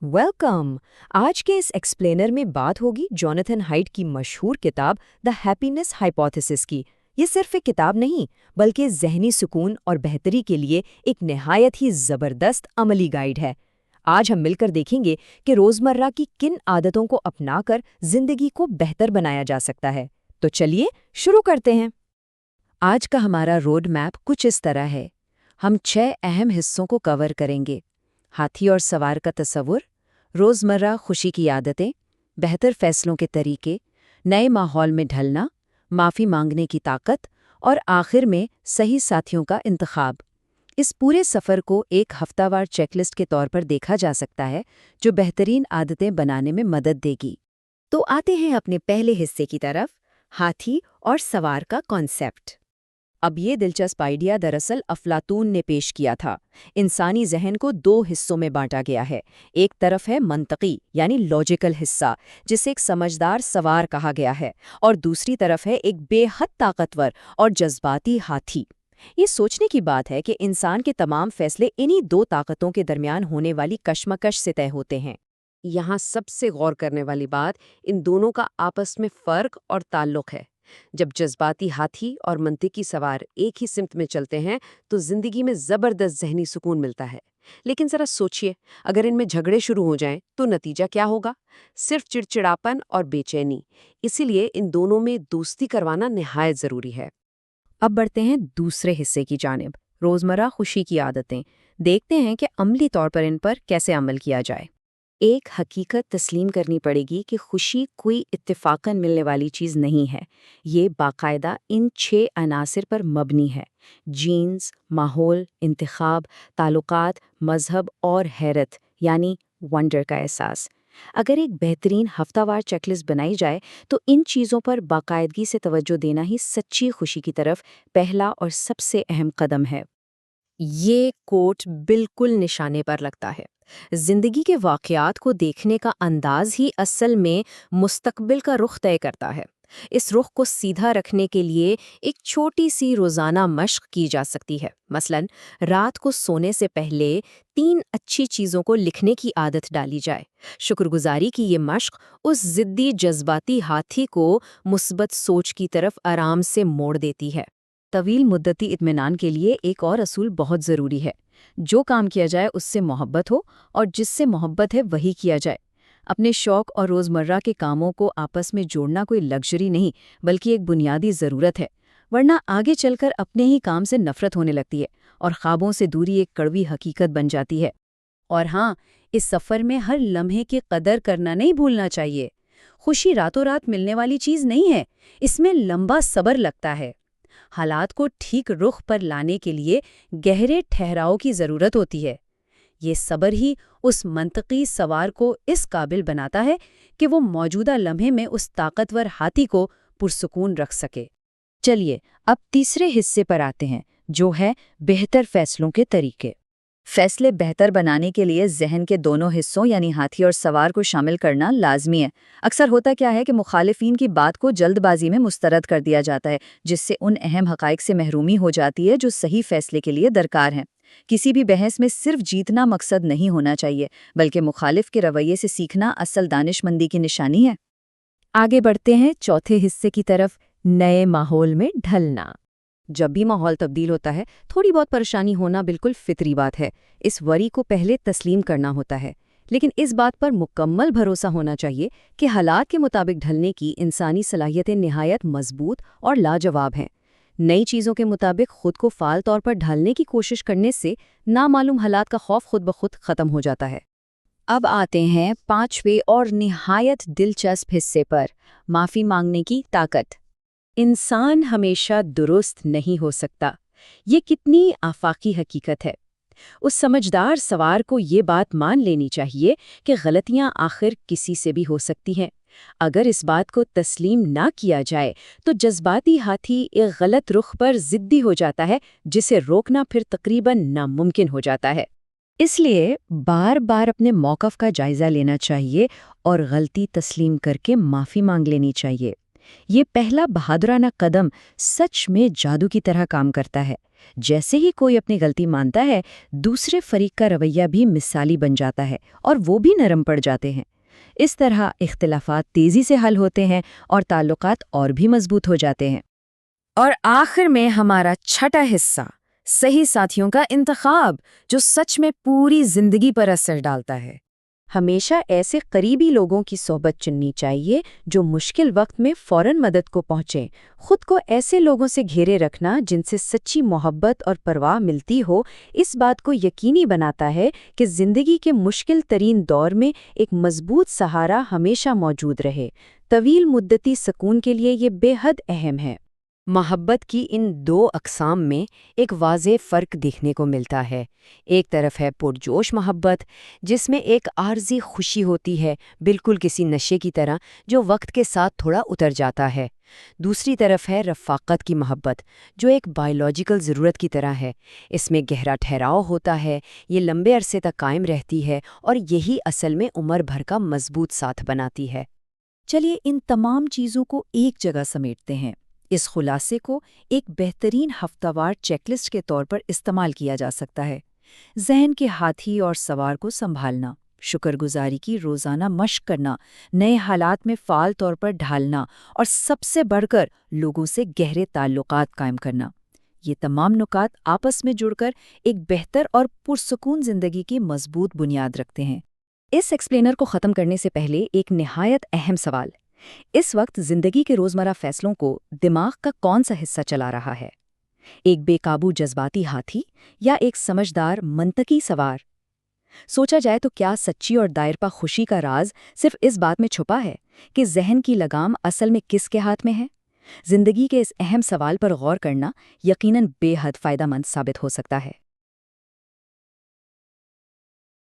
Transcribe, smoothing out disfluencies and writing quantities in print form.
Welcome. आज के इस एक्सप्लेनर में बात होगी जॉनथन हाइट की मशहूर किताब द हैप्पीनेस हाइपोथेसिस की। ये सिर्फ एक किताब नहीं, बल्कि ज़हनी सुकून और बेहतरी के लिए एक निहायत ही ज़बरदस्त अमली गाइड है। आज हम मिलकर देखेंगे कि रोज़मर्रा की किन आदतों को अपनाकर ज़िंदगी को बेहतर बनाया जा सकता है। तो चलिए शुरू करते हैं। आज का हमारा रोड मैप कुछ इस तरह है। हम 6 अहम हिस्सों को कवर करेंगे। हाथी और सवार का तस्वुर, रोज़मर्रा खुशी की आदतें, बेहतर फैसलों के तरीके, नए माहौल में ढलना, माफ़ी मांगने की ताकत और आखिर में सही साथियों का इंतखाब। इस पूरे सफ़र को एक हफ्तावार चेकलिस्ट के तौर पर देखा जा सकता है, जो बेहतरीन आदतें बनाने में मदद देगी। तो आते हैं अपने पहले हिस्से की तरफ, हाथी और सवार का कॉन्सेप्ट। अब ये दिलचस्प आइडिया दरअसल अफलातून ने पेश किया था। इंसानी जहन को 2 हिस्सों में बांटा गया है। एक तरफ है मंतकी यानी लॉजिकल हिस्सा, जिसे एक समझदार सवार कहा गया है, और दूसरी तरफ है एक बेहद ताकतवर और जज्बाती हाथी। ये सोचने की बात है कि इंसान के तमाम फैसले इन्हीं 2 ताकतों के दरमियान होने वाली कशमकश से तय होते हैं। यहाँ सबसे गौर करने वाली बात इन दोनों का आपस में फ़र्क और ताल्लुक है। जब जज्बाती हाथी और मंतिकी सवार एक ही सिमत में चलते हैं तो जिंदगी में जबरदस्त ज़हनी सुकून मिलता है। लेकिन ज़रा सोचिए, अगर इनमें झगड़े शुरू हो जाएं तो नतीजा क्या होगा? सिर्फ चिड़चिड़ापन और बेचैनी। इसीलिए इन दोनों में दोस्ती करवाना निहायत ज़रूरी है। अब बढ़ते हैं दूसरे हिस्से की जानिब, रोज़मर्रा खुशी की आदतें। देखते हैं कि अमली तौर पर इन पर कैसे अमल किया जाए। एक हकीकत तस्लीम करनी पड़ेगी कि खुशी कोई इत्तेफाकन मिलने वाली चीज़ नहीं है। ये बाकायदा इन 6 अनासिर पर मबनी है: जीन्स, माहौल, इंतखाब, ताल्लुकात, मजहब और हैरत यानी वंडर का एहसास। अगर एक बेहतरीन हफ्तावार चेकलिस्ट बनाई जाए तो इन चीज़ों पर बाकायदगी से तवज्जो देना ही सच्ची खुशी की तरफ पहला और सबसे अहम कदम है। ये कोट बिल्कुल निशाने पर लगता है। जिंदगी के वाक़यात को देखने का अंदाज ही असल में मुस्तकबिल का रुख तय करता है। इस रुख को सीधा रखने के लिए एक छोटी सी रोज़ाना मश्क की जा सकती है। मसलन, रात को सोने से पहले 3 अच्छी चीज़ों को लिखने की आदत डाली जाए। शुक्रगुजारी की ये मश्क उस ज़िद्दी जज्बाती हाथी को मुस्बत सोच की तरफ आराम से मोड़ देती है। तवील मुद्दती इत्मीनान के लिए एक और असूल बहुत ज़रूरी है। जो काम किया जाए उससे मोहब्बत हो, और जिससे मोहब्बत है वही किया जाए। अपने शौक और रोज़मर्रा के कामों को आपस में जोड़ना कोई लग्जरी नहीं, बल्कि एक बुनियादी ज़रूरत है। वरना आगे चलकर अपने ही काम से नफ़रत होने लगती है और ख्वाबों से दूरी एक कड़वी हकीकत बन जाती है। और हाँ, इस सफ़र में हर लम्हे की कदर करना नहीं भूलना चाहिए। खुशी रातों रात मिलने वाली चीज़ नहीं है, इसमें लंबा सब्र लगता है। हालात को ठीक रुख पर लाने के लिए गहरे ठहराव की ज़रूरत होती है। ये सब्र ही उस मंतकी सवार को इस काबिल बनाता है कि वो मौजूदा लम्हे में उस ताकतवर हाथी को पुरसुकून रख सके। चलिए अब तीसरे हिस्से पर आते हैं, जो है बेहतर फैसलों के तरीके। फैसले बेहतर बनाने के लिए जहन के दोनों हिस्सों यानी हाथी और सवार को शामिल करना लाजमी है। अक्सर होता क्या है कि मुखालिफिन की बात को जल्दबाजी में मुस्तरद कर दिया जाता है, जिससे उन अहम हकाइक से महरूमी हो जाती है जो सही फैसले के लिए दरकार हैं। किसी भी बहस में सिर्फ जीतना मकसद नहीं होना चाहिए, बल्कि मुखालिफ के रवैये से सीखना असल दानिशमंदी की निशानी है। आगे बढ़ते हैं चौथे हिस्से की तरफ, नए माहौल में ढलना। जब भी माहौल तब्दील होता है, थोड़ी बहुत परेशानी होना बिल्कुल फितरी बात है। इस वरी को पहले तस्लीम करना होता है, लेकिन इस बात पर मुकम्मल भरोसा होना चाहिए कि हालात के मुताबिक ढलने की इंसानी सलाहियतें निहायत मजबूत और लाजवाब हैं। नई चीज़ों के मुताबिक खुद को फ़ाल तौर पर ढालने की कोशिश करने से नामालूम हालात का खौफ खुद ब खुद ख़त्म हो जाता है। अब आते हैं 5वें और निहायत दिलचस्प हिस्से पर, माफ़ी मांगने की ताकत। इंसान हमेशा दुरुस्त नहीं हो सकता। ये कितनी आफाकी हकीकत है। उस समझदार सवार को ये बात मान लेनी चाहिए कि गलतियां आखिर किसी से भी हो सकती हैं। अगर इस बात को तस्लीम ना किया जाए तो जज्बाती हाथी एक गलत रुख पर जिद्दी हो जाता है, जिसे रोकना फिर तकरीबन नामुमकिन हो जाता है। इसलिए बार बार अपने मौक़िफ़ का जायज़ा लेना चाहिए और गलती तस्लीम करके माफ़ी मांग लेनी चाहिए। ये पहला बहादुराना कदम सच में जादू की तरह काम करता है। جیسے ہی کوئی اپنی غلطی مانتا ہے، دوسرے فریق کا رویہ بھی مثالی بن جاتا ہے اور وہ بھی نرم پڑ جاتے ہیں۔ اس طرح اختلافات تیزی سے حل ہوتے ہیں اور تعلقات اور بھی مضبوط ہو جاتے ہیں۔ اور آخر میں ہمارا چھٹا حصہ، صحیح ساتھیوں کا انتخاب، جو سچ میں پوری زندگی پر اثر ڈالتا ہے۔ ہمیشہ ایسے قریبی لوگوں کی صحبت چننی چاہیے جو مشکل وقت میں فوراً مدد کو پہنچیں۔ خود کو ایسے لوگوں سے گھیرے رکھنا جن سے سچی محبت اور پرواہ ملتی ہو، اس بات کو یقینی بناتا ہے کہ زندگی کے مشکل ترین دور میں ایک مضبوط سہارا ہمیشہ موجود رہے۔ طویل مدتی سکون کے لیے یہ بے حد اہم ہے۔ محبت کی ان دو اقسام میں ایک واضح فرق دیکھنے کو ملتا ہے۔ ایک طرف ہے پرجوش محبت، جس میں ایک عارضی خوشی ہوتی ہے، بالکل کسی نشے کی طرح جو وقت کے ساتھ تھوڑا اتر جاتا ہے۔ دوسری طرف ہے رفاقت کی محبت، جو ایک بائیولوجیکل ضرورت کی طرح ہے۔ اس میں گہرا ٹھہراؤ ہوتا ہے، یہ لمبے عرصے تک قائم رہتی ہے اور یہی اصل میں عمر بھر کا مضبوط ساتھ بناتی ہے۔ چلیے ان تمام چیزوں کو ایک جگہ سمیٹتے ہیں۔ اس خلاصے کو ایک بہترین ہفتہ وار چیک لسٹ کے طور پر استعمال کیا جا سکتا ہے۔ ذہن کے ہاتھی اور سوار کو سنبھالنا، شکر گزاری کی روزانہ مشق کرنا، نئے حالات میں فعال طور پر ڈھالنا اور سب سے بڑھ کر لوگوں سے گہرے تعلقات قائم کرنا۔ یہ تمام نکات آپس میں جڑ کر ایک بہتر اور پرسکون زندگی کی مضبوط بنیاد رکھتے ہیں۔ اس ایکسپلینر کو ختم کرنے سے پہلے ایک نہایت اہم سوال۔ اس وقت زندگی کے روزمرہ فیصلوں کو دماغ کا کون سا حصہ چلا رہا ہے؟ ایک بے قابو جذباتی ہاتھی یا ایک سمجھدار منطقی سوار؟ سوچا جائے تو کیا سچی اور دائرپا خوشی کا راز صرف اس بات میں چھپا ہے کہ ذہن کی لگام اصل میں کس کے ہاتھ میں ہے؟ زندگی کے اس اہم سوال پر غور کرنا یقیناً بے حد فائدہ مند ثابت ہو سکتا ہے۔